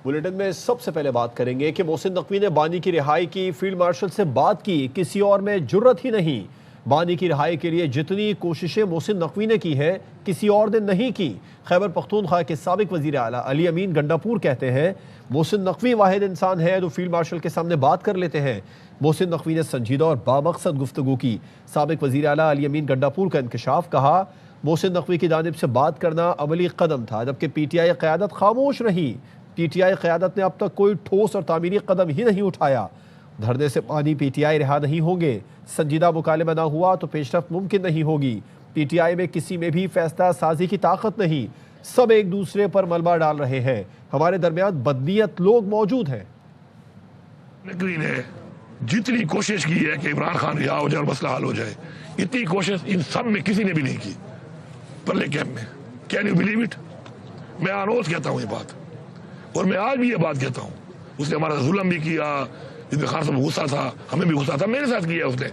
Bulletin में सबसे पहले बात करेंगे कि मोहसिन नकवी ने बानी की रिहाई की फील्ड मार्शल से बात की, किसी और में जुर्रत ही नहीं। बानी की रिहाई के लिए जितनी कोशिशें मोहसिन नकवी ने की हैं, किसी और ने नहीं की। खैबर पख्तूनख्वा के साबिक वजीर आला अली अमीन गंडापुर कहते हैं, मोहसिन नकवी वाहिद इंसान है जो फील्ड मार्शल के सामने बात कर लेते हैं। मोहसिन नकवी ने संजीदा और बामकसद गुफ्तगू की। साबिक वजीर आला अली अमीन गंडापुर का इंकशाफ, कहा मोहसिन नकवी की जानिब से बात करना अमली कदम था, जबकि पीटीआई क़यादत खामोश रही। पीटीआई क़यादत ने अब तक कोई ठोस और तामीरी कदम ही नहीं उठाया। धरने से पानी पीटीआई रिहा नहीं होंगे। संजीदा मुकालमा ना हुआ तो पेशरफ्त मुमकिन नहीं होगी। पीटीआई में किसी में भी फैसला साजी की ताकत नहीं, सब एक दूसरे पर मलबा डाल रहे हैं। हमारे दरमियान बदनीयत लोग मौजूद हैं। नकवी ने जितनी कोशिश की है कि इमरान खान रिहा हो जाए और मसला हल हो जाए, इतनी कोशिश इन सब में किसी ने भी नहीं की। परले कैंप में, कैन यू बिलीव इट? मैं रोज कहता हूँ ये बात, और मैं आज भी ये बात कहता हूँ। उसने हमारा जुल्म भी किया, इसमें खान साहब गुस्सा था, हमें भी गुस्सा था, मेरे साथ किया उसने।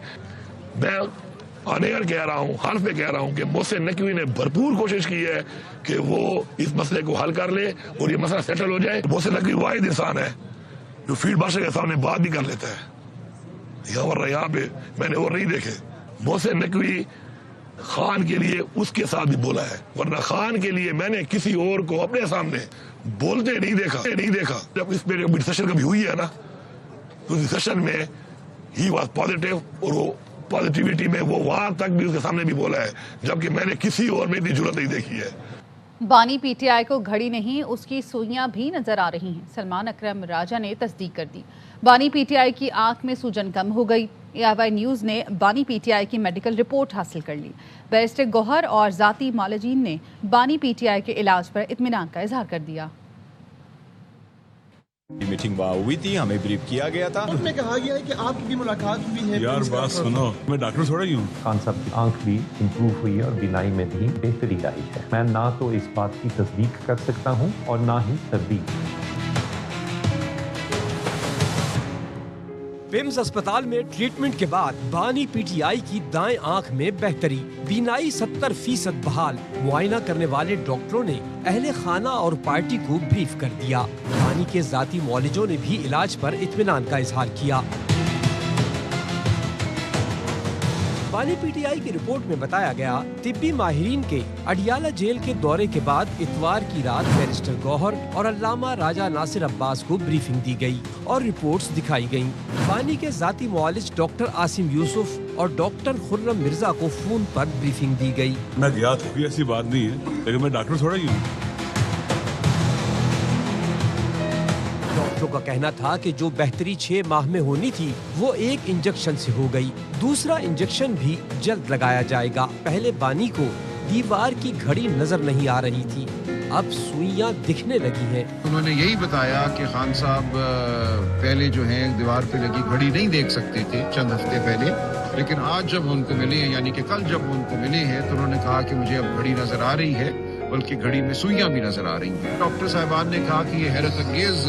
मैं ऑन-एयर कह रहा हूँ, हाल पे कह रहा हूँ कि मोहसिन नकवी ने भरपूर कोशिश की है कि वो इस मसले को हल कर ले और ये मसला सेटल हो जाए। मोहसिन नकवी वाहिद इंसान है जो फील्ड मार्शल के सामने बात भी कर लेता है। यहाँ पे मैंने और नहीं देखे। मोहसिन नकवी खान के लिए उसके साथ भी बोला है, वरना खान के लिए मैंने किसी और को अपने सामने बोलते नहीं देखा। जब इस पे डिस्कशन कभी हुई है ना, तो डिस्कशन में ही वाज पॉजिटिव, और वो पॉजिटिविटी में वो वहां तक भी उसके सामने भी बोला है, जबकि मैंने किसी और में इतनी जुर्रत नहीं देखी है। बानी पीटीआई को घड़ी नहीं, उसकी सुइयां भी नजर आ रही हैं। सलमान अकरम राजा ने तस्दीक कर दी, बानी पीटीआई की आंख में सूजन कम हो गई। AIY न्यूज़ ने बानी पीटीआई की मेडिकल रिपोर्ट हासिल कर ली। बैरिस्टर गौहर और जाती मालजीन ने बानी पीटीआई के इलाज पर इत्मीनान का इजहार कर दिया। मीटिंग हुई थी, हमें ब्रीफ किया गया था। उसमें कहा गया है कि आपकी भी मुलाकात हुई है। यार बात सुनो, मैं डॉक्टर थोड़ा ही हूँ। खान साहब की आंख भी इम्प्रूव हुई है और बीनाई में भी बेहतरी आई है। मैं ना तो इस बात की तस्दीक कर सकता हूँ और ना ही तरदीद। पिम्स अस्पताल में ट्रीटमेंट के बाद बानी पीटीआई की दाएं आंख में बेहतरी, बीनाई 70% बहाल। मुआयना करने वाले डॉक्टरों ने अहले खाना और पार्टी को ब्रीफ कर दिया। बानी के जाती मौलिजों ने भी इलाज पर इत्मीनान का इजहार किया। बानी पीटीआई की रिपोर्ट में बताया गया, तिब्बी माहिरीन के अडियाला जेल के दौरे के बाद इतवार की रात बैरिस्टर गौहर और अल्लामा राजा नासिर अब्बास को ब्रीफिंग दी गई और रिपोर्ट्स दिखाई गईं। बानी के जाती मुआलिज डॉक्टर आसिम यूसुफ और डॉक्टर खुर्रम मिर्जा को फोन पर ब्रीफिंग दी गई। मैं गया था, कोई ऐसी बात नहीं है, लेकिन मैं डॉक्टर थोड़ा ही हूँ। डॉक्टरों का कहना था कि जो बेहतरी 6 माह में होनी थी वो 1 इंजेक्शन से हो गई, दूसरा इंजेक्शन भी जल्द लगाया जाएगा। पहले बानी को दीवार की घड़ी नजर नहीं आ रही थी, अब सुइयां दिखने लगी हैं। उन्होंने यही बताया कि खान साहब पहले जो है दीवार पे लगी घड़ी नहीं देख सकते थे चंद हफ्ते पहले, लेकिन आज जब उनको मिले हैं, यानी कि कल जब उनको मिले हैं, तो उन्होंने कहा कि मुझे अब घड़ी नजर आ रही है, बल्कि घड़ी में सुइयां भी नजर आ रही हैं। डॉक्टर साहिबान ने कहा कि ये हैरत अंगेज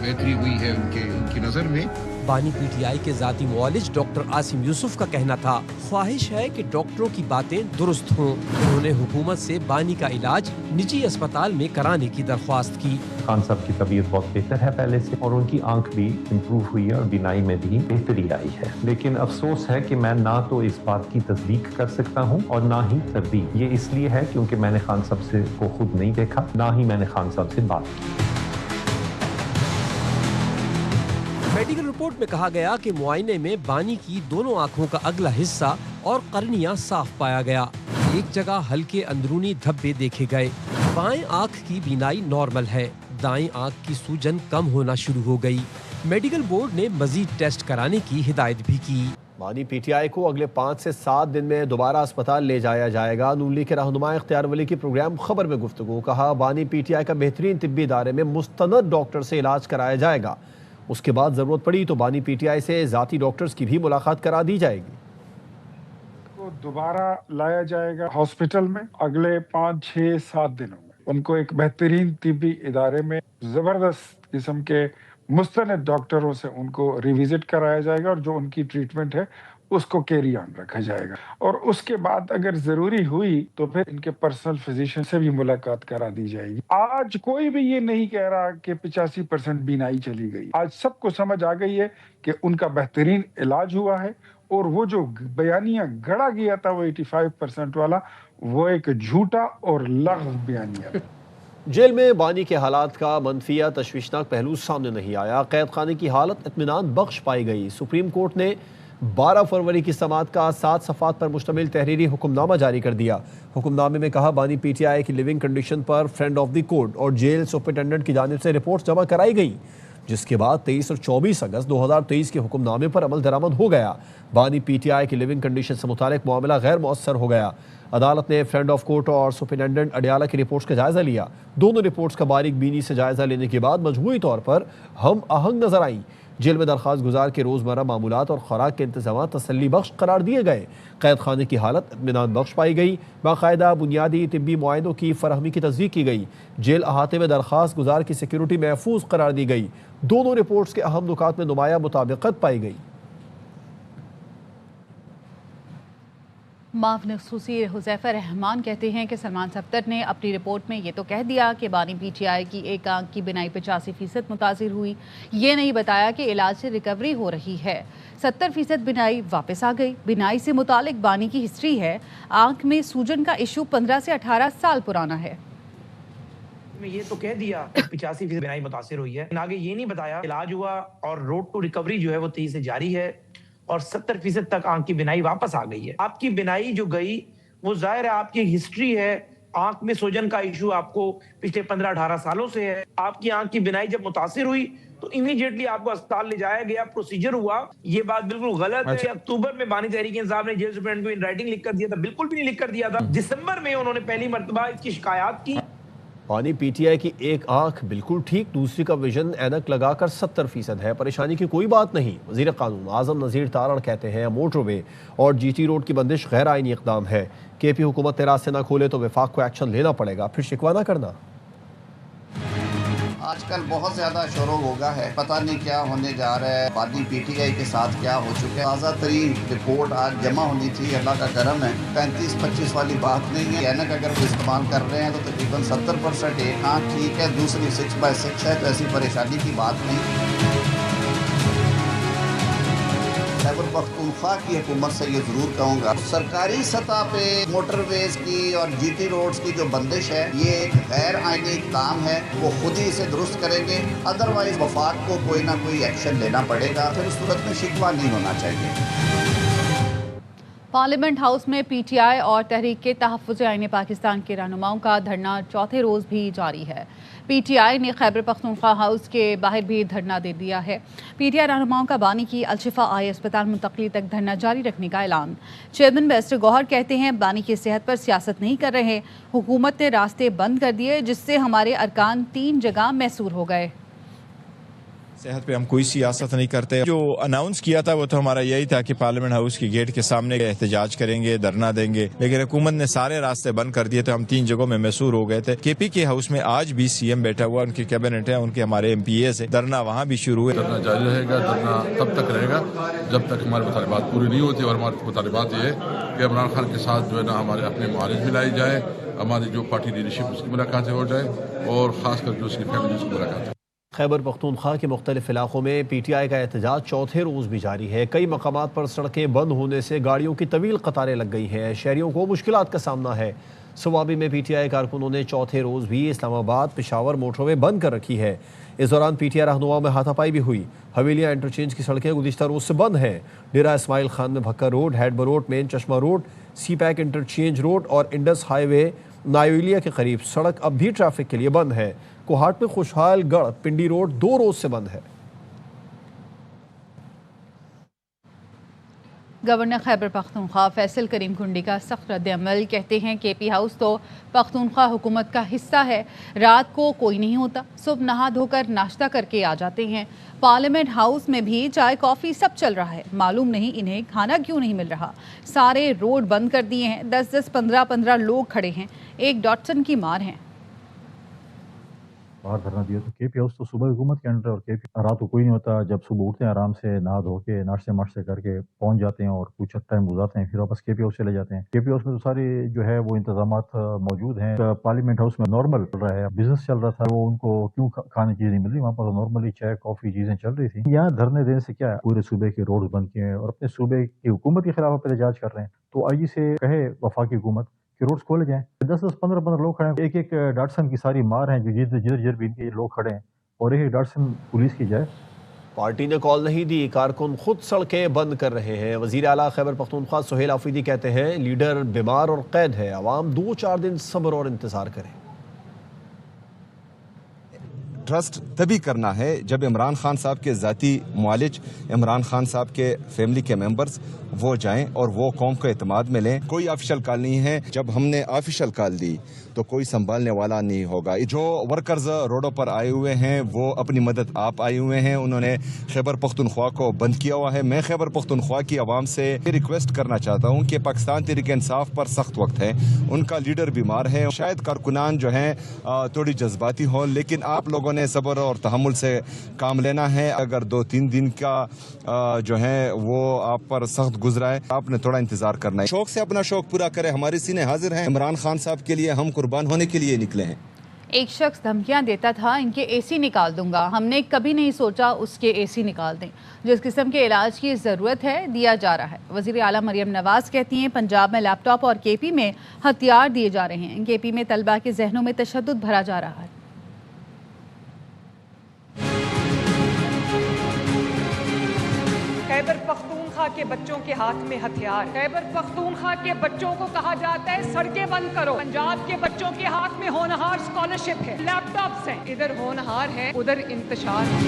बेहतरी हुई है उनकी नजर में। बानी पीटीआई के जाती मुआलिज डॉक्टर आसिम यूसुफ का कहना था, ख्वाहिश है कि डॉक्टरों की बातें दुरुस्त हों। उन्होंने हुकूमत से बानी का इलाज निजी अस्पताल में कराने की दरख्वास्त की। खान साहब की तबीयत बहुत बेहतर है पहले से, और उनकी आंख भी इम्प्रूव हुई है और बीनाई में भी बेहतरी आई है। लेकिन अफसोस है कि मैं ना तो इस बात की तस्दीक कर सकता हूँ और ना ही तरदीद। ये इसलिए है क्योंकि मैंने खान साहब से को खुद नहीं देखा, ना ही मैंने खान साहब से बात की। मेडिकल रिपोर्ट में कहा गया कि मुआयने में बानी की दोनों आंखों का अगला हिस्सा और कर्निया साफ पाया गया। एक जगह हल्के अंदरूनी धब्बे देखे गए। बाएं आंख की बीनाई नॉर्मल है, दाएं आंख की सूजन कम होना शुरू हो गई। मेडिकल बोर्ड ने मजीद टेस्ट कराने की हिदायत भी की। बानी पीटीआई को अगले 5 से 7 दिन में दोबारा अस्पताल ले जाया जाएगा। नून लीग के रहनुमा इख्तियार वली की प्रोग्राम खबर में गुफ्तगू, कहा बानी पीटीआई का बेहतरीन तिब्बी इदारे में मुस्तनद डॉक्टर से इलाज कराया जाएगा। उसके बाद जरूरत पड़ी तो बानी पीटीआई से जाती डॉक्टर्स की भी मुलाकात करा दी जाएगी। को दोबारा लाया जाएगा हॉस्पिटल में अगले 5, 6, 7 दिनों में। उनको एक बेहतरीन तिब्बी इदारे में जबरदस्त किस्म के मुस्तनद डॉक्टरों से उनको रिविजिट कराया जाएगा, और जो उनकी ट्रीटमेंट है उसको कैरी ऑन रखा जाएगा। और उसके बाद अगर जरूरी हुई तो फिर इनके पर्सनल फिजिशियन से भी मुलाकात करा दी जाएगी। आज कोई भी ये नहीं कह रहा कि 85% बीनाई चली गई। आज सबको समझ आ गई है कि उनका बेहतरीन इलाज हुआ है और वो जो बयानिया गढ़ा गया था वो 85% वाला, वो एक झूठा और लग़्ज़ बयानिया। जेल में बानी के हालात का मनफी या तशवीशनाक पहलू सामने नहीं आया। कैद खाने की हालत इत्मीनान बख्श पाई गई। सुप्रीम कोर्ट ने 12 फरवरी की समाअत का 7 सफ़ात पर मुश्तमिल तहरीरी हुक्मनामा जारी कर दिया। हुक्मनामे में कहा बानी PTI की लिविंग कंडीशन पर फ्रेंड ऑफ द कोर्ट और जेल सुपरिटेंडेंट की जानिब से रिपोर्ट जमा कराई गई, जिसके बाद 23 और 24 अगस्त 2023 के हुक्मनामे पर अमल दरामद हो गया। बानी PTI की लिविंग कंडीशन से मुतालिक मामला गैर मौसर हो गया। अदालत ने फ्रेंड ऑफ कोर्ट और सुपरिटेंडेंट अडियाला की रिपोर्ट्स का जायजा लिया। दोनों रिपोर्ट्स का बारीक बीनी से जायजा लेने के बाद मजमूई तौर पर हम आहंग नजर आईं। जेल में दरख्वास्त गुजार के रोज़मर्रा मामूलात और खुराक के इंतजाम तसल्ली बख्श करार दिए गए। कैद खाने की हालत इत्मीनान बख्श पाई गई। बाकायदा बुनियादी तिब्बी मुआयनों की फराहमी की तस्दीक की गई। जेल अहाते में दरख्वास्त गुजार की सिक्योरिटी महफूज करार दी गई। दोनों रिपोर्ट्स के अहम नुकात में नुमाया मुताबिकत पाई गई। मामले खसूसी हुज़ैफा रहमान कहते हैं कि सलमान सफ्दर ने अपनी रिपोर्ट में ये तो कह दिया कि बानी PTI की एक आंख की बिनाई 85% मुतासिर हुई, ये नहीं बताया कि इलाज से रिकवरी हो रही है। 70% बिनाई वापस आ गई। बिनाई से मुतालिक बानी की हिस्ट्री है। आंख में सूजन का इशू 15 से 18 साल पुराना है। ये तो कह दिया 85% बिनाई मुतासिर हुई है, आगे ये नहीं बताया इलाज हुआ और रोड टू रिकवरी जो है वो तेजी से जारी है और 70% तक आंख की बिनाई वापस आ गई है। आपकी बिनाई जो गई वो जाहिर है आपकी हिस्ट्री है। आंख में सूजन का इशू आपको पिछले 15-18 सालों से है। आपकी आंख की बिनाई जब मुतासिर हुई तो इमीडिएटली आपको अस्पताल ले जाया गया, प्रोसीजर हुआ। ये बात बिल्कुल गलत है। अक्टूबर में बानी तहरीक इंसाफ ने जेल सुपरिटेंडेंट को इन राइटिंग लिख कर दिया था, बिल्कुल भी नहीं लिख कर दिया था। दिसंबर में उन्होंने पहली मर्तबा इसकी शिकायत की। बानी PTI की एक आंख बिल्कुल ठीक, दूसरी का विजन ऐनक लगाकर 70% है। परेशानी की कोई बात नहीं। वज़ीर कानून आज़म नज़ीर तारड़ कहते हैं मोटरवे और GT रोड की बंदिश गैर आइनी इक़दाम है। KP हुकूमत रास्ते ना खोले तो वफाक को एक्शन लेना पड़ेगा, फिर शिकवा ना करना। आजकल बहुत ज्यादा शोर होगा है, पता नहीं क्या होने जा रहा है। बानी PTI के साथ क्या हो चुका है। ताज़ा तरीन रिपोर्ट आज जमा होनी थी, अल्लाह का करम है। 35-25 वाली बात नहीं है। ऐनक अगर वो इस्तेमाल कर रहे हैं तो तकरीबन 70% एक आँख ठीक है, दूसरी 6/6 है, तो ऐसी परेशानी की बात नहीं। खैबर पख्तूनख्वा की हुकूमत से ये जरूर कहूँगा, सरकारी सतह पे मोटरवेज की और GT रोड्स की जो बंदिश है ये एक गैर आइनी इक़दाम है। वो खुद ही इसे दुरुस्त करेंगे, अदरवाइज वफाक को कोई ना कोई एक्शन लेना पड़ेगा। फिर उस सूरत में शिकवा नहीं होना चाहिए। पार्लियामेंट हाउस में PTI और तहरीक के तहफ़्फ़ुज़ आईन पाकिस्तान के रहनुमाओं का धरना चौथे रोज़ भी जारी है। PTI ने खैबर पख्तूनख्वा हाउस के बाहर भी धरना दे दिया है। PTI रहनुमाओं का बानी की अल-शिफा आई अस्पताल मुंतकली तक धरना जारी रखने का ऐलान। चेयरमैन बैरिस्टर गौहर कहते हैं बानी की सेहत पर सियासत नहीं कर रहे, हुकूमत ने रास्ते बंद कर दिए जिससे हमारे अरकान 3 जगह मैसूर हो गए। सेहत पे हम कोई सियासत नहीं करते। जो अनाउंस किया था वो तो हमारा यही था कि पार्लियामेंट हाउस की गेट के सामने एहतजाज करेंगे, धरना देंगे, लेकिन हुकूमत ने सारे रास्ते बंद कर दिए तो हम 3 जगहों में मैसूर हो गए थे। KP के हाउस में आज भी CM बैठा हुआ, उनकी कैबिनेट है, उनके हमारे MPAs है, धरना वहाँ भी शुरू है। धरना जारी रहेगा। धरना तब तक रहेगा जब तक हमारे मुतालिबात पूरी नहीं होती। और हमारे मुतालिबात ये है कि इमरान खान के साथ जो है ना हमारे अपने मुआरिज मिलाई जाए, हमारी जो पार्टी लीडरशिप उसकी मुलाकातें हो जाए और खासकर जो उसकी फैमिली उसकी मुलाकात। खैबर पख्तूनख्वा के मुख्तलिफ इलाकों में PTI का एहतजाज चौथे रोज़ भी जारी है। कई मकामात पर सड़कें बंद होने से गाड़ियों की तवील कतारें लग गई हैं। शहरियों को मुश्किलात का सामना है। सवाबी में PTI कारकुनों ने चौथे रोज़ भी इस्लामाबाद पेशावर मोटरवे बंद कर रखी है। इस दौरान PTI रहनुमाओं में हाथापाई भी हुई। हवेलियाँ इंटरचेंज की सड़कें गुज़िश्ता रोज़ से बंद हैं। डेरा इस्माइल खान में भक्का रोड, हैडबर रोड, मेन चश्मा रोड, CPAC इंटरचेंज रोड और इंडस हाईवे नायोलिया के करीब सड़क अब भी ट्रैफिक के लिए बंद है। कोहाट में खुशहालगढ़ पिंडी रोड 2 रोज से बंद है। गवर्नर खैबर पख्तूनख्वा फैसल करीम कुंडी का सख्त रद्द-ए-अमल। कहते हैं KP हाउस तो पख्तूनख्वा हुकूमत का हिस्सा है। रात को कोई नहीं होता, सुबह नहा धोकर नाश्ता करके आ जाते हैं। पार्लियामेंट हाउस में भी चाय कॉफ़ी सब चल रहा है, मालूम नहीं इन्हें खाना क्यों नहीं मिल रहा। सारे रोड बंद कर दिए हैं। 10-10, 15-15 लोग खड़े हैं, एक डॉटसन की मार हैं। बाहर धरना दिया। तो केपी हाउस तो सुबह हुकूमत के अंडर, और केपी रात को कोई नहीं होता। जब सुबह उठते हैं आराम से नहा धो के नाश्ते माश्ते करके पहुंच जाते हैं और कुछ टाइम गुजारते हैं, फिर वापस केपी हाउस चले जाते हैं। केपी हाउस में तो सारे जो है वो इंतजामात मौजूद हैं। पार्लियामेंट हाउस में नॉर्मल चल रहा है, बिजनेस चल रहा था, वो उनको क्यों खाने चीजें नहीं मिल रही, वहाँ पर नॉर्मली चाय कॉफी चीजें चल रही थी। यहाँ धरने देने से क्या है, पूरे सूबे के रोड बंद किए हैं और अपने सूबे की हुकूमत के खिलाफ एहतजाज कर रहे हैं। तो आईजी से कहे वफाकी हुकूमत कि रोड्स खोले जाएं। 10-10, 15-15 लोग खड़े हैं, एक डॉटसन की सारी मार है, जो जिधर भी इनके लोग खड़े हैं, और एक डॉटसन पुलिस की जाए। पार्टी ने कॉल नहीं दी, कारकुन खुद सड़कें बंद कर रहे हैं। वजीर आला खैबर पख्तूनख्वा सुहेल आफरीदी कहते हैं लीडर बीमार और कैद है, आवाम 2-4 दिन सब्र और इंतजार करें। ट्रस्ट तभी करना है जब इमरान खान साहब के ज़ाती मुआलिज, इमरान खान साहब के फैमिली के मेंबर्स वो जाएं और वो कौम को एतमाद में लें। कोई ऑफिशियल कॉल नहीं है, जब हमने ऑफिशियल कॉल दी तो कोई संभालने वाला नहीं होगा। जो वर्कर्स रोडों पर आए हुए हैं वो अपनी मदद आप आए हुए हैं, उन्होंने खैबर पख्तूनख्वा को बंद किया हुआ है। मैं खैबर पख्तूनख्वा की आवाम से रिक्वेस्ट करना चाहता हूँ कि पाकिस्तान तहरीक इंसाफ पर सख्त वक्त है, उनका लीडर बीमार है, शायद कारकुनान जो हैं थोड़ी जज्बाती हो, लेकिन आप लोगों ने सब्र और तहम्मुल से काम लेना है। अगर 2-3 दिन का जो है वो आप पर सख्त गुजरा है, आपने थोड़ा इंतजार करना है। शौक से अपना शौक पूरा करें, हमारे सीने हाजिर हैं। इमरान खान साहब के लिए हम कुर्बान होने के लिए निकले हैं। एक शख्स धमकियां देता था इनके एसी निकाल दूंगा, हमने कभी नहीं सोचा उसके एसी निकाल दें। जिस किस्म के इलाज की ज़रूरत है दिया जा रहा है। वज़ीर आला मरियम नवाज कहती हैं पंजाब में लैपटॉप और केपी में हथियार दिए जा रहे हैं। केपी में तलबा के जहनों में तशद्दुद भरा जा रहा है। खैबर पख्तूनख्वा के बच्चों के हाथ में हथियार, खैबर पख्तूनख्वा के बच्चों को कहा जाता है सड़कें बंद करो। पंजाब के बच्चों के हाथ में होनहार स्कॉलरशिप है, लैपटॉप्स हैं, इधर होनहार है उधर इंतशार है।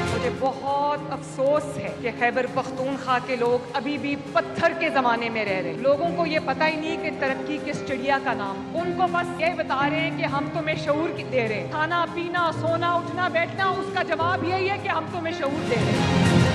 मुझे बहुत अफसोस है कि खैबर पख्तूनख्वा के लोग अभी भी पत्थर के जमाने में रह रहे हैं। लोगों को ये पता ही नहीं कि तरक्की किस चिड़िया का नाम, उनको बस ये बता रहे हैं कि हम तुम्हें शऊर दे रहे हैं। खाना पीना सोना उठना बैठना, उसका जवाब यही है कि हम तुम्हें शऊर दे रहे हैं।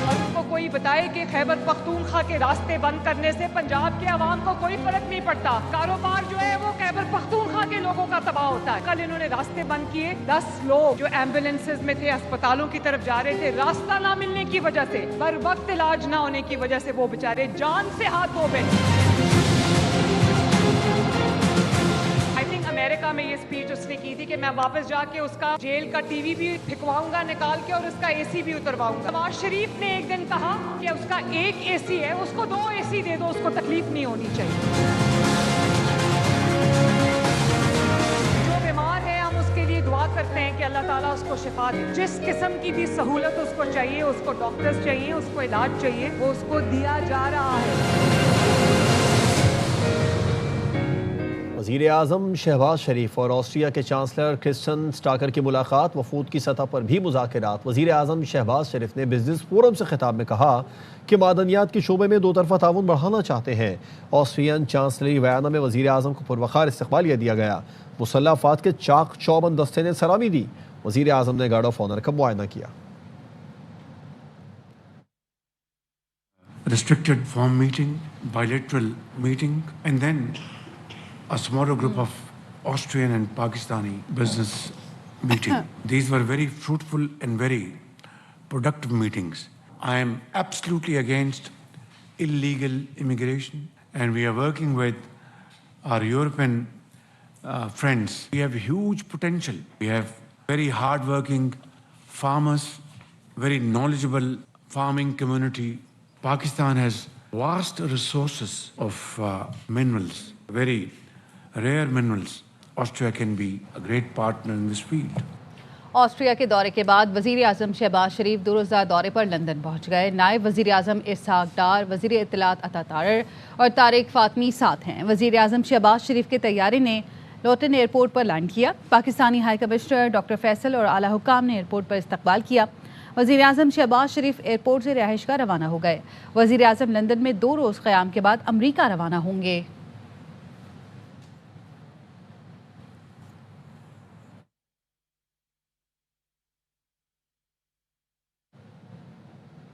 और उनको कोई बताए कि खैबर पख्तूनख्वा के रास्ते बंद करने से पंजाब के अवाम को कोई फर्क नहीं पड़ता, कारोबार जो है वो खैबर पख्तूनख्वा के लोगों का तबाह होता है। कल इन्होंने रास्ते बंद किए, 10 लोग जो एम्बुलेंसेज में थे अस्पतालों की तरफ जा रहे थे, रास्ता ना मिलने की वजह से, बर वक्त इलाज ना होने की वजह से वो बेचारे जान से हाथ धो बैठे। अमेरिका में ये स्पीच उसने की थी कि मैं वापस जाके उसका जेल का टीवी भी फिकवाऊंगा निकाल के और उसका एसी भी उतरवाऊंगा। नवाज शरीफ ने एक दिन कहा कि उसका एक एसी है, उसको 2 एसी दे दो, उसको तकलीफ नहीं होनी चाहिए। जो बीमार है हम उसके लिए दुआ करते हैं कि अल्लाह ताला उसको शिफा दे। जिस किस्म की भी सहूलत उसको चाहिए, उसको डॉक्टर्स चाहिए, उसको इलाज चाहिए, वो उसको दिया जा रहा है। वज़ीर आज़म शहबाज शरीफ और ऑस्ट्रिया के चांसलर क्रिस्टन स्टाकर की मुलाकात, वफूद की सतह पर भी मुज़ाकरात। वज़ीर आज़म शहबाज शरीफ ने बिजनेस फोरम से खिताब में कहा कि मादनियात के शोबे में 2 तरफ़ा ताउन बढ़ाना चाहते हैं। ऑस्ट्रियन चांसलरी बयान में वज़ीर आज़म को पुरवखार इस्तकबालिया दिया गया। मुसल्लह अफ़वाद के चाक चौबंद दस्ते ने सलामी दी। वज़ीर आज़म ने गार्ड ऑफ ऑनर का मुआयना किया। Restricted form meeting, bilateral meeting, and then a smaller group of Austrian and Pakistani business meeting. These were very fruitful and very productive meetings. I am absolutely against illegal immigration, and we are working with our European friends. We have huge potential. We have very hard-working farmers, very knowledgeable farming community. Pakistan has vast resources of minerals, very rare minerals. Austria can be a great partner in this field. Austria के दौरे के बाद वज़ीर आज़म शहबाज शरीफ 2 रोज़ा दौरे पर London पहुंच गए। नायब वज़ीर आज़म इसहाक डार, वज़ीर इत्तलात अता तारर और तारिक फ़ातमी साथ हैं। वज़ीर आज़म शहबाज शरीफ के तैयारे ने लोटन एयरपोर्ट पर लैंड किया। Pakistani high commissioner doctor Faisal और आला हुकाम ने एयरपोर्ट पर इस्तकबाल किया। वज़ीर आज़म शहबाज शरीफ एयरपोर्ट से रिहाइशगाह रवाना हो गए। वज़ीर आज़म लंदन में 2 रोज़ क़याम के बाद अमरीका रवाना होंगे।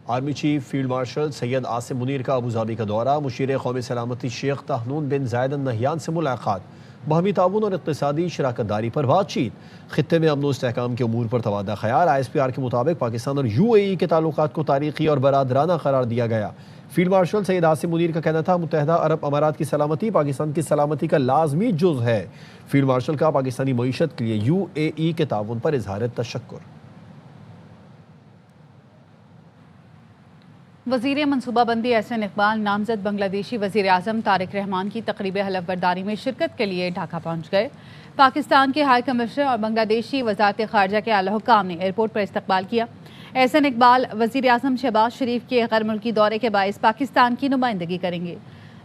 Army chief field marshal Syed Asim Munir का अबूधाबी का दौरा, मुशीर कौमी सलामती शेख तहनून बिन जायद अल नहयान से मुलाकात, बाहमी ताउन और इक़्तिसादी शराकत दारी पर बातचीत, खित्ते में अमन व इस्तेहकाम के अमूर पर तबादला ख्याल। ISPR के मुताबिक पाकिस्तान और UAE के ताल्लुकात को तारीखी और बरादराना करार दिया गया। फील्ड मार्शल सैयद आसिम मुनीर का कहना था मुत्तहिदा अरब अमारात की सलामती पाकिस्तान की सलामती का लाजमी जुज़ है। फील्ड मार्शल का पाकिस्तानी मईशत के लिए UAE के ताउन पर इजहार तशक्कुर। वज़ीर मनसूबाबंदी एहसन इकबाल नामजद बांग्लादेशी वज़ीर आज़म तारिक रहमान की तकरीब हलफबरदारी में शिरकत के लिए ढाका पहुँच गए। पाकिस्तान के हाई कमिश्नर और बांग्लादेशी वज़ारत ख़ारजा के आला हुक्काम ने एयरपोर्ट पर इस्तकबाल किया। एहसन इकबाल वज़ीर आज़म शहबाज शरीफ के गैर मुल्की दौरे के बायस पाकिस्तान की नुमाइंदगी करेंगे।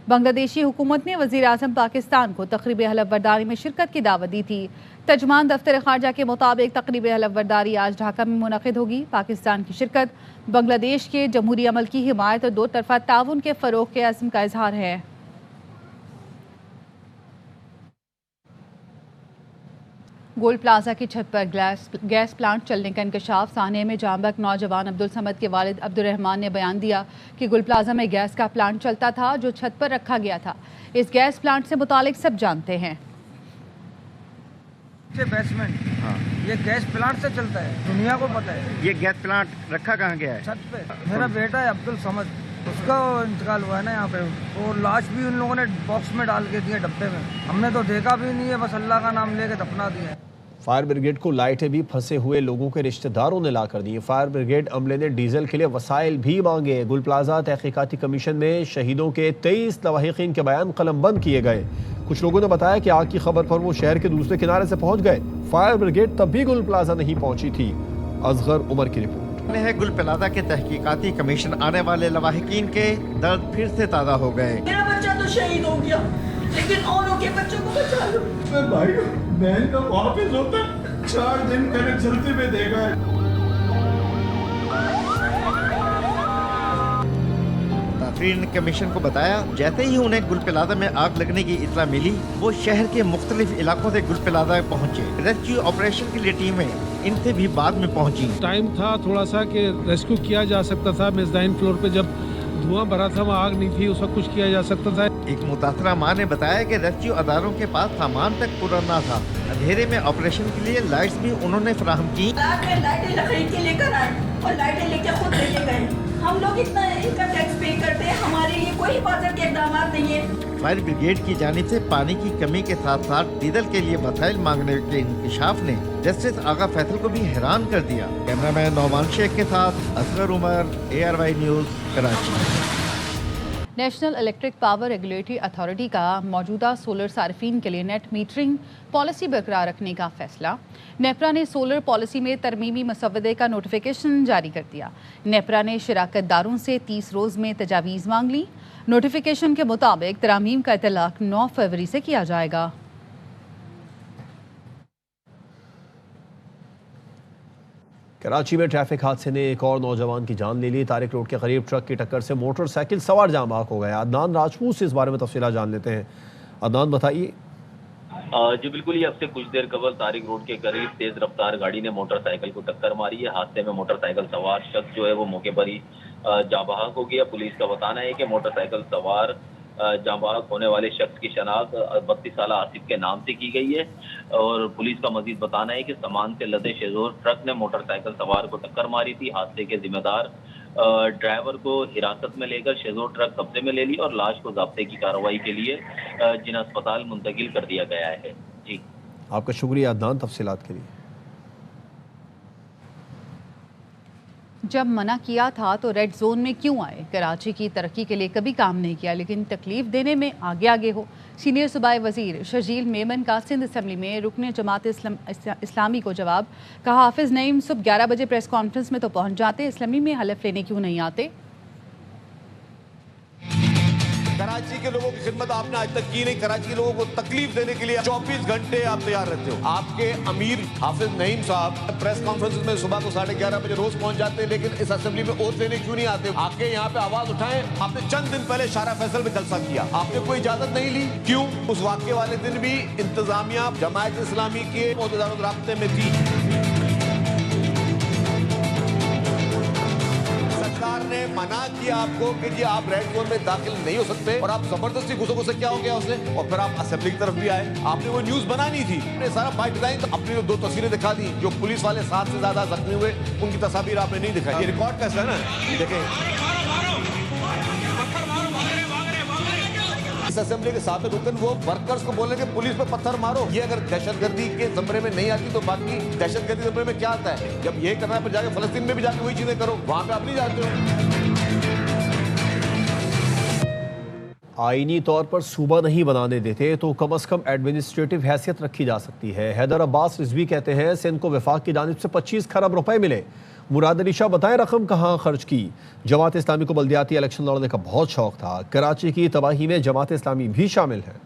बांग्लादेशी हुकूमत ने वज़ीर आज़म पाकिस्तान को तकरीब हलफबरदारी में शिरकत की दावत दी थी। तर्जुमान दफ्तर ख़ारजा के मुताबिक तकरीब हलफबरदारी आज ढाका में मुनक़िद होगी। पाकिस्तान की शिरकत बांग्लादेश के जमहूरी अमल की हिमायत और दो तरफ़ा ताउन के फ़रोग़ के अज़्म का इजहार है। गोल प्लाजा की छत पर गैस प्लांट चलने का इंकशाफ। सानिया में जांबक नौजवान अब्दुल समद के वालिद अब्दुल रहमान ने बयान दिया कि गोल प्लाजा में गैस का प्लांट चलता था जो छत पर रखा गया था। इस गैस प्लांट से मुतालिक सब जानते हैं। बेसमेंट ये गैस प्लांट से चलता है, दुनिया को पता है। ये गैस प्लांट रखा कहाँ गया है? छत पे। मेरा बेटा है अब्दुल समद, उसका इंतकाल हुआ है ना यहाँ पे, और लाश भी उन लोगों ने बॉक्स में डाल के दिए डब्बे में। हमने तो देखा भी नहीं है, बस अल्लाह का नाम लेके दफना दिया है। फायर ब्रिगेड को लाइटें भी फंसे हुए लोगों के रिश्तेदारों ने ला कर दी। फायर ब्रिगेड अमले ने डीजल के लिए वसाइल भी मांगे। गुल प्लाजा तहकीकाती कमीशन में शहीदों के 23 लवाहिकीन के बयान कलमबंद किए गए। कुछ लोगों ने बताया कि आग की खबर पर वो शहर के दूसरे किनारे से पहुंच गए। फायर ब्रिगेड तब भी गुल प्लाजा नहीं पहुंची थी। असगर उमर की रिपोर्ट है। गुल प्लाजा के तहकीकाती कमीशन आने वाले लवाहिकीन के दर्द फिर से ताज़ा हो गए। मेरा बच्चा तो शहीद हो गया, लेकिन औरों के बच्चों को बचा लो। भाई बहन का वापिस होता 4 दिन मैंने चलते में देखा है। ताफरीन कमीशन को बताया जैसे ही उन्हें गुल प्लाजा में आग लगने की इत्तला मिली, वो शहर के मुख्तलिफ इलाकों से गुल प्लाजा पहुंचे। रेस्क्यू ऑपरेशन के लिए टीमें इनसे भी बाद में पहुंची। टाइम था थोड़ा सा कि रेस्क्यू किया जा सकता था। मेज़दाइन फ्लोर पे जब धुआं भरा था, वहाँ आग नहीं थी, उस वक्त कुछ किया जा सकता था। एक मुतासरा माँ ने बताया कि रेस्क्यू अदारों के पास सामान तक पूरा न था। अंधेरे में ऑपरेशन के लिए लाइट्स भी उन्होंने फराहम की। लाइटें खरीद के लेकर आए और लाइटें लेकर खुद लेके गए। हम लोग इतना इनकम टैक्स पे करते हैं, हमारे लिए कोई हिफाजत के इक़दाम नहीं है। फायर ब्रिगेड की जानिब से पानी की कमी के साथ साथ डीजल के लिए वसाइल मांगने के इंकशाफ ने जस्टिस आगा फैसल को भी हैरान कर दिया। कैमरामैन नौमान शेख के साथ Asghar Umar, ARY news, Karachi. National Electric Power Regulatory Authority का मौजूदा सोलर सार्फिन के लिए नेट मीटरिंग पॉलिसी बरकरार रखने का फैसला। नेपरा ने सोलर पॉलिसी में तरमीमी मसवदे का नोटिफिकेशन जारी कर दिया। नेपरा ने शराकत दारों से 30 रोज़ में तजावीज़ मांग ली। नोटिफिकेशन के मुताबिक तरामीम का इतलाक 9 फरवरी से किया जाएगा। कराची में ट्रैफिक हादसे ने एक और नौजवान की जान ले ली। तारिक रोड के करीब ट्रक की टक्कर से मोटरसाइकिल सवार जाम बहक हो गया। अदनान राजपूत से इस बारे में तफसीलात जान लेते हैं। अदनान बताइए। जी बिल्कुल, ये अब से कुछ देर कबल तारिक रोड के करीब तेज रफ्तार गाड़ी ने मोटरसाइकिल को टक्कर मारी है। हादसे में मोटरसाइकिल सवार शख्स जो है वो मौके पर ही जाम बहक हो गया। पुलिस का बताना है कि मोटरसाइकिल सवार जाम बहक होने वाले शख्स की शनाख्त 32 साल आसिफ के नाम से की गई है। और पुलिस का मजीद बताना है कि सामान से लदे शेजोर ट्रक ने मोटरसाइकिल सवार को टक्कर मारी थी। हादसे के जिम्मेदार ड्राइवर को हिरासत में लेकर शेजोर ट्रक कब्जे में ले ली और लाश को ज़ब्ते की कार्रवाई के लिए जिन अस्पताल मुंतकिल कर दिया गया है। जी आपका शुक्रिया अदनान तफसीलात के लिए। जब मना किया था तो रेड जोन में क्यों आए? कराची की तरक्की के लिए कभी काम नहीं किया, लेकिन तकलीफ देने में आगे आगे हो। सीनियर सूबाई वजीर शर्जील मेमन का सिंध असम्बली में रुकने जमात इस्लामी को जवाब। कहा हाफिज नईम सुबह 11 बजे प्रेस कॉन्फ्रेंस में तो पहुंच जाते, असम्बली में हलफ लेने क्यों नहीं आते? कराची के लोगों की खिदमत आपने आज तक की नहीं। कराची के लोगों को तकलीफ देने के लिए 24 घंटे आप तैयार रहते हो। आपके अमीर हाफिज नईम साहब प्रेस कॉन्फ्रेंस में सुबह को 11:30 बजे रोज पहुंच जाते हैं, लेकिन इस असेंबली में ओथ लेने क्यों नहीं आते? आके यहाँ पे आवाज उठाएं। आपने चंद दिन पहले शारा फैसल में जलसा किया, आपने कोई इजाजत नहीं ली, क्यों? उस वाक्य वाले दिन भी इंतजामिया जमायत इस्लामी के मोहतदारों राब्ते में थी। सरकार ने मना किया आपको कि जी आप रेड जोन में दाखिल नहीं हो सकते और आप जबरदस्ती घुसे क्या हो गया उसने, और फिर आप असेंबली की तरफ भी आए। आपने वो न्यूज बनानी थी, आपने सारा बाय डिजाइन अपनी 2 तस्वीरें दिखा दी। जो पुलिस वाले 7 से ज्यादा जख्मी हुए उनकी तस्वीर आपने नहीं दिखाई। ये रिकॉर्ड कैसा है ना, ये देखें इस असेंबली के साथ रुकन वो वर्कर्स को बोले कि पुलिस पे पत्थर मारो। ये अगर दहशतगर्दी के जमरे में नहीं आती तो बाकी दहशतगर्दी जमरे में क्या आता है? जब ये करना है फिर जाके फलस्तीन में भी जाके वही चीजें करो, वहां पे आप नहीं जाते हो। आईनी तौर पर सूबा नहीं बनाने देते तो कम अज कम एडमिनिस्ट्रेटिव हैसियत रखी जा सकती है। हैदर अब्बास रिजवी कहते हैं सिंध को वफाक की जानिब से 25 खरब रुपए मिले। मुराद अली शाह बताएं रकम कहाँ खर्च की। जमात इस्लामी को बल्दियाती इलेक्शन लड़ने का बहुत शौक था। कराची की तबाही में जमात इस्लामी भी शामिल है।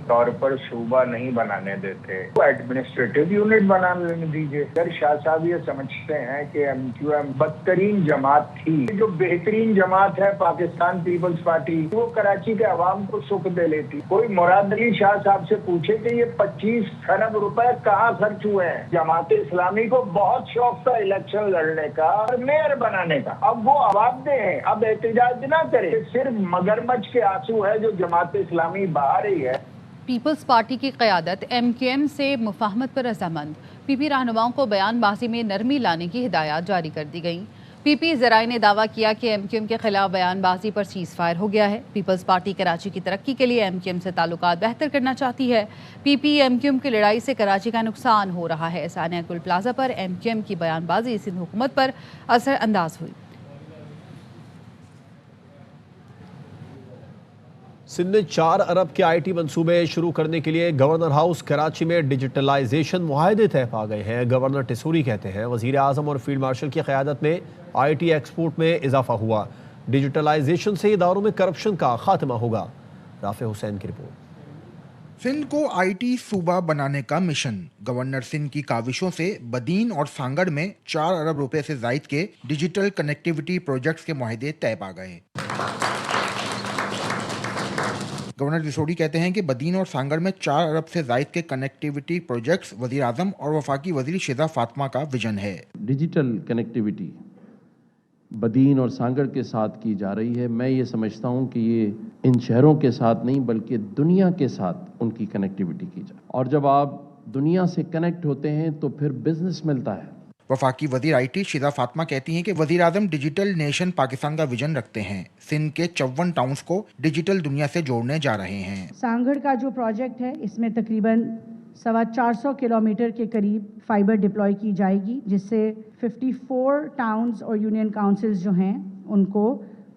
तौर पर सूबा नहीं बनाने देते, तो एडमिनिस्ट्रेटिव यूनिट बना लेने दीजिए। अगर शाह साहब ये समझते हैं कि MQM बदतरीन जमात थी, जो बेहतरीन जमात है पाकिस्तान पीपल्स पार्टी, वो कराची के अवाम को सुख दे लेती। कोई मुराद अली शाह साहब से पूछे कि ये 25 खरब रुपए कहाँ खर्च हुए हैं। जमात इस्लामी को बहुत शौक था इलेक्शन लड़ने का और मेयर बनाने का। अब वो अवाब्दे हैं, अब एहतजाज ना करे। सिर्फ मगरमच्छ के आंसू है जो जमात इस्लामी बहा रही है। पीपल्स पार्टी की क़यादत MQM से मुफाहमत पर रजामंद। PP रहनुमाओं को बयानबाजी में नरमी लाने की हिदायत जारी कर दी गई। PP ज़राए ने दावा किया कि MQM के खिलाफ बयानबाजी पर सीज़ फायर हो गया है। पीपल्स पार्टी कराची की तरक्की के लिए MQM से ताल्लुकात बेहतर करना चाहती है। PP MQM की लड़ाई से कराची का नुकसान हो रहा है। सानिया गुल प्लाजा पर MQM की बयानबाजी सिंध हुकूमत पर असर अंदाज हुई। सिंध ने 4 अरब के IT मंसूबे शुरू करने के लिए गवर्नर हाउस कराची में डिजिटलाइजेशन मुआहदे तय पा गए हैं। गवर्नर टिसूरी कहते हैं वज़ीर आज़म और फील्ड मार्शल की क़यादत में IT एक्सपोर्ट में इजाफा हुआ। डिजिटलाइजेशन से इदारों में करप्शन का खात्मा होगा। राफे हुसैन की रिपोर्ट। सिंध को IT सूबा बनाने का मिशन। गवर्नर सिंध की काविशों से बदीन और सांगड़ में 4 अरब रुपए से जायद के डिजिटल कनेक्टिविटी प्रोजेक्ट्स के मुआहदे तय पा गए। गवर्नर डिसोडी कहते हैं कि बदीन और सांगड़ में 4 अरब से जायद के कनेक्टिविटी प्रोजेक्ट्स वज़ीर आज़म और वफाकी वज़ीर शिजा फातिमा का विजन है। डिजिटल कनेक्टिविटी बदीन और सांगड़ के साथ की जा रही है। मैं ये समझता हूँ कि ये इन शहरों के साथ नहीं बल्कि दुनिया के साथ उनकी कनेक्टिविटी की जाए, और जब आप दुनिया से कनेक्ट होते हैं तो फिर बिजनेस मिलता है। वफाकी वज़ीर IT शिजा फातिमा कहती हैं कि वज़ीर आज़म डिजिटल नेशन पाकिस्तान का विजन रखते हैं। सिंध के 54 टाउन्स को डिजिटल दुनिया से जोड़ने जा रहे हैं। सांगड़ का जो प्रोजेक्ट है इसमें तकरीबन 450 किलोमीटर के करीब फाइबर डिप्लॉय की जाएगी, जिससे 54 टाउन्स और यूनियन काउंसिल्स जो हैं उनको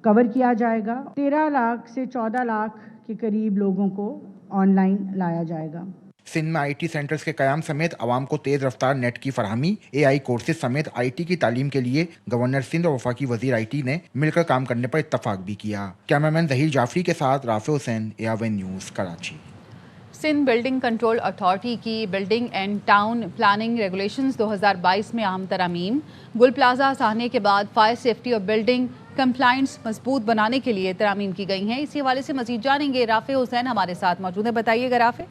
कवर किया जाएगा। 13 लाख से 14 लाख के करीब लोगों को ऑनलाइन लाया जाएगा। सिंध में IT सेंटर्स के कयाम समेत आवाम को तेज़ रफ्तार नेट की फरहमी, AI कोर्सेज समेत IT की तालीम के लिए गवर्नर सिंध और वफाकी वज़ीर IT ने मिलकर काम करने पर इत्तफाक भी किया। कैमरामैन ज़हीर जाफरी के साथ Rafay Hussain, ARN news, Karachi. Sindh building control authority की building and town planning regulations 2022 में अहम तरमीम। गुल प्लाजा साहने के बाद फायर सेफ्टी और बिल्डिंग कंप्लाइंस मजबूत बनाने के लिए तरमीम की गई हैं। इसी हवाले से मजीद जानेंगे। राफे हुसैन हमारे साथ मौजूद है, बताइएगा राफे।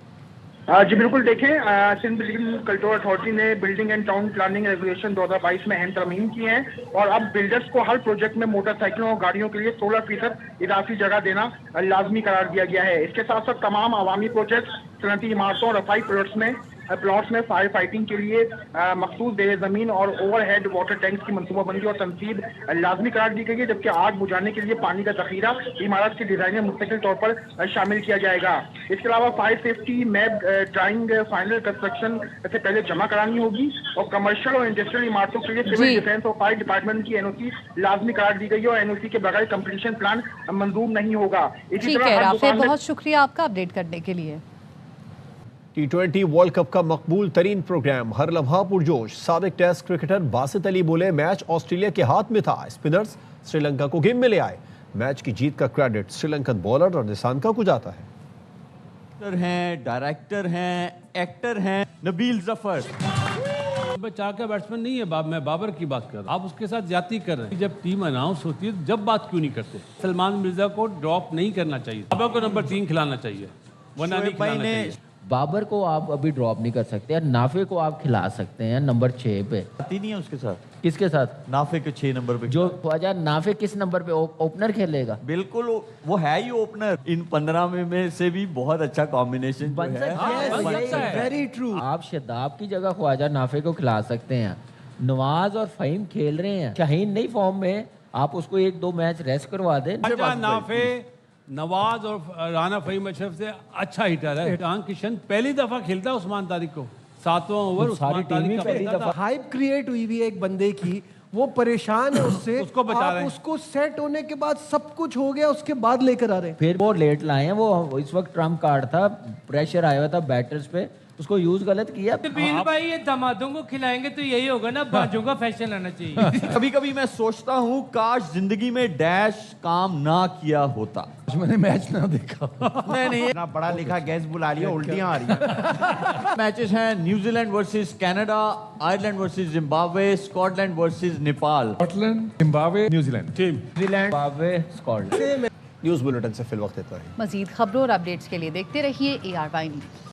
जी बिल्कुल, देखें सिंध बिल्डिंग कंट्रोल अथॉरिटी ने building and town planning regulation 2022 में अहम तरमीम की है और अब बिल्डर्स को हर प्रोजेक्ट में मोटरसाइकिलों और गाड़ियों के लिए 16% इजाफी जगह देना लाजमी करार दिया गया है। इसके साथ साथ तमाम अवामी प्रोजेक्ट, सनती इमारतों और रफाई प्लॉट्स में फायर फाइटिंग के लिए मखसूस देर ज़मीन और ओवरहेड वाटर टैंक्स की मनसूबाबंदी और तनसीब लाजमी करार दी गई है, जबकि आग बुझाने के लिए पानी का जखीरा इमारत के डिज़ाइन में मुस्तकिल तौर पर शामिल किया जाएगा। इसके अलावा fire safety map drawing final construction से पहले जमा करानी होगी और कमर्शियल और इंडस्ट्रियल इमारतों के लिए सिविल डिफेंस और फायर डिपार्टमेंट की NOC लाजमी करार दी गई है और NOC के बगैर कंप्लीशन प्लान मंजूर नहीं होगा। ठीक है राफे, बहुत शुक्रिया आपका अपडेट करने के लिए। T20 वर्ल्ड कप का मकबूल तरीन प्रोग्राम, हर लम्हा पुरजोश। साबिक टेस्ट क्रिकेटर बासित अली बोले डायरेक्टर ऑस्ट्रेलिया के हाथ में था, स्पिनर्स श्रीलंका को गेम में ले आए। मैच की जीत का क्रेडिट श्रीलंकन बॉलर और निशानका को जाता है। डायरेक्टर हैं, एक्टर हैं नबील जफर। चार का बैट्समैन नहीं है, मैं बाबर की बात कर रहा हूँ। आप उसके साथ ज्यादती कर रहे हैं। जब टीम अनाउंस होती है जब बात क्यों नहीं करते? सलमान मिर्जा को ड्रॉप नहीं करना चाहिए, बाबर को नंबर 3 खिलाना चाहिए, वरना नहीं खिलाना चाहिए। بابر کو آپ ابھی ڈراپ نہیں کر سکتے، نافع کو آپ کھلا سکتے ہیں نمبر 6 پہ. آتی نہیں ہے اس کے ساتھ. کس کے ساتھ؟ نافع کے 6 نمبر پہ. جو خواجہ نافع کس نمبر پہ اوپنر کھیلے گا؟ بالکل وہ ہے ہی اوپنر. ان 15 میں سے بھی بہت اچھا کمبینیشن بن سکتا ہے. Very true. آپ شاداب کی جگہ خواجہ نافع کو کھلا سکتے ہیں. نواز اور فہیم کھیل رہے ہیں، شاہین نہیں فارم میں، آپ اس کو 1-2 میچ ریسٹ کروا دیں. نافع نواز اور رانا فہیم اشرف سے اچھا ہیٹر ہے. جہاں کشن پہلی دفعہ کھیلتا ہے عثمان طارق کو 7واں اوور. ساری ٹیم ہی پہلی دفعہ. ہائپ کریٹ ہوئی ہوئی ہے ایک بندے کی، وہ پریشان ہے اس سے، اس کو بچا رہے ہیں. اس کو سیٹ ہونے کے بعد سب کچھ ہو گیا، اس کے بعد لے کر آ رہے ہیں. پھر وہ لیٹ لائے ہیں، وہ اس وقت ٹرمپ کارڈ تھا، پریشر آیا ہوا تھا بیٹرز پہ، اس کو یوز غلط کیا. نبیل بھائی یہ دامادوں کو کھلائیں گے تو یہی ہوگا نا، باجوں کا فیشن آنا چاہیے. کبھی کبھی میں سوچتا ہوں کاش زندگی میں ڈیش کام نہ کیا ہوتا. میں نے میچ نہ دیکھا. نہیں پڑھا لکھا گیس بلا لیا، الٹیاں آ رہی ہیں. میچز ہیں New Zealand versus Canada, Ireland versus Zimbabwe, Scotland versus Nepal. Scotland, Zimbabwe, New Zealand. New Zealand, Zimbabwe, Scotland. News bulletin سے فی الوقت اتنا ہی. مزید خبروں اور اپڈیٹس کے لیے دیکھتے رہیے ARY نیوز.